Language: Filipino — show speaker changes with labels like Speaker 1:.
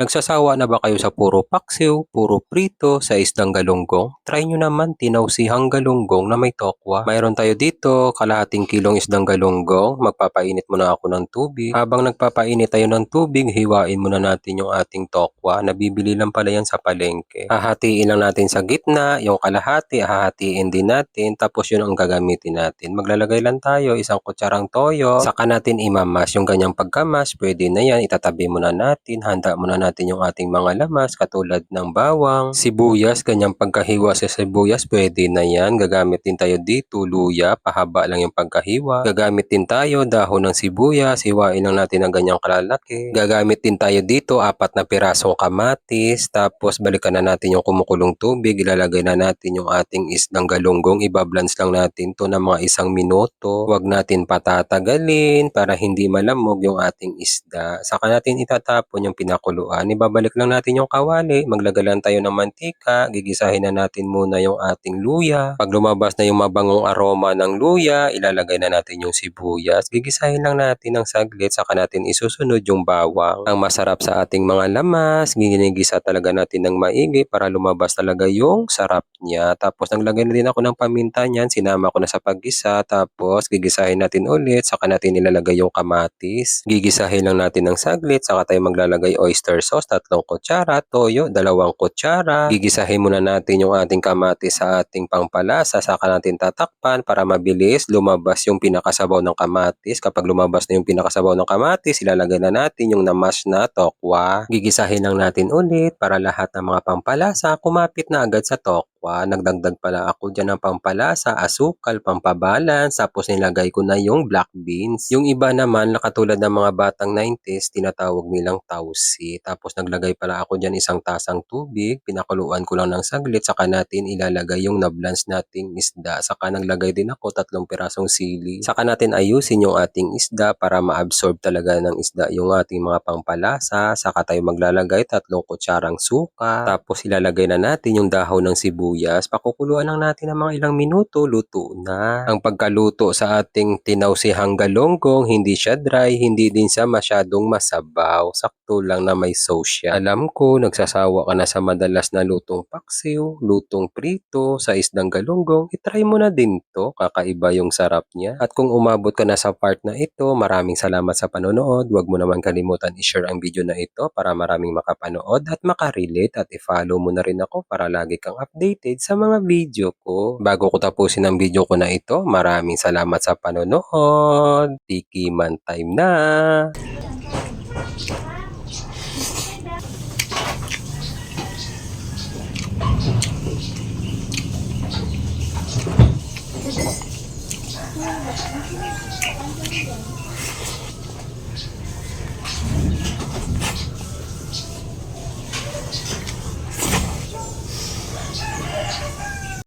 Speaker 1: Nagsasawa na ba kayo sa puro paksiw, puro prito, sa isdang galunggong? Try nyo naman tinawsihang galunggong na may tokwa. Mayroon tayo dito, kalahating kilong isdang galunggong. Magpapainit muna ako ng tubig. Habang nagpapainit tayo ng tubig, hiwain muna natin yung ating tokwa. Nabibili lang pala yan sa palengke. Hahatiin lang natin sa gitna, yung kalahati, hahatiin din natin. Tapos yun ang gagamitin natin. Maglalagay lang tayo, isang kutsarang toyo. Saka natin imamas. Yung ganyang pagkamas, pwede na yan. Itatabi muna natin. Handa muna natin yung ating mga lamas katulad ng bawang, sibuyas, ganyang pagkahiwa sa sibuyas, pwede na yan. Gagamit din tayo dito, luya, pahaba lang yung pagkahiwa. Gagamit din tayo dahon ng sibuyas, hiwain lang natin ng ganyang kalalaki. Gagamit din tayo dito, 4 na pirasong kamatis, tapos balikan na natin yung kumukulong tubig, ilalagay na natin yung ating isdang galunggong, ibablance lang natin to ng mga 1 minuto. Huwag natin patatagalin para hindi malamog yung ating isda. Saka natin itatapon yung pinakuluan. Ibabalik lang natin yung kawali, maglagay lang tayo ng mantika, gigisahin na natin muna yung ating luya. Pag lumabas na yung mabangong aroma ng luya, ilalagay na natin yung sibuyas. Gigisahin lang natin ng saglit, saka natin isusunod yung bawang. Ang masarap sa ating mga lamas, ginigisa talaga natin ng maigi para lumabas talaga yung sarap niya. Tapos naglagay na din ako ng paminta niyan, sinama ko na sa paggisa, tapos gigisahin natin ulit, saka natin ilalagay yung kamatis. Gigisahin lang natin ng saglit, saka tayo maglalagay oyster sauce, 3 kutsara, toyo, 2 kutsara. Gigisahin muna natin yung ating kamatis sa ating pangpalasa, saka natin tatakpan para mabilis lumabas yung pinakasabaw ng kamatis. Kapag lumabas na yung pinakasabaw ng kamatis, ilalagay na natin yung namash na tokwa. Gigisahin lang natin ulit para lahat ng mga pampalasa kumapit na agad sa tokwa. Nagdagdag pala ako dyan ng pampalasa, asukal, pampabalance, tapos nilagay ko na yung black beans. Yung iba naman, katulad ng mga batang 90s, tinatawag nilang tausi. Tapos naglagay pala ako dyan 1 tasang tubig, pinakuluan ko lang ng saglit, saka natin ilalagay yung nablance nating isda. Saka naglagay din ako 3 pirasong sili. Saka natin ayusin yung ating isda para ma-absorb talaga ng isda yung ating mga pampalasa. Saka tayo maglalagay 3 kutsarang suka. Tapos ilalagay na natin yung dahon ng sibuyas. Pakukuluan lang natin ng mga ilang minuto, luto na. Ang pagkaluto sa ating tinawsihang galunggong, hindi siya dry, hindi din siya masyadong masabaw. Sakto lang na may sauce siya. Alam ko, nagsasawa ka na sa madalas na lutong paksiw, lutong prito, sa isdang galunggong. I-try mo na din to, kakaiba yung sarap niya. At kung umabot ka na sa part na ito, maraming salamat sa panonood. Huwag mo naman kalimutan i-share ang video na ito para maraming makapanood at makarelate, at i-follow mo na rin ako para lagi kang updated sa mga video ko. Bago ko tapusin ang video ko na ito, maraming salamat sa panonood. Tikiman time na!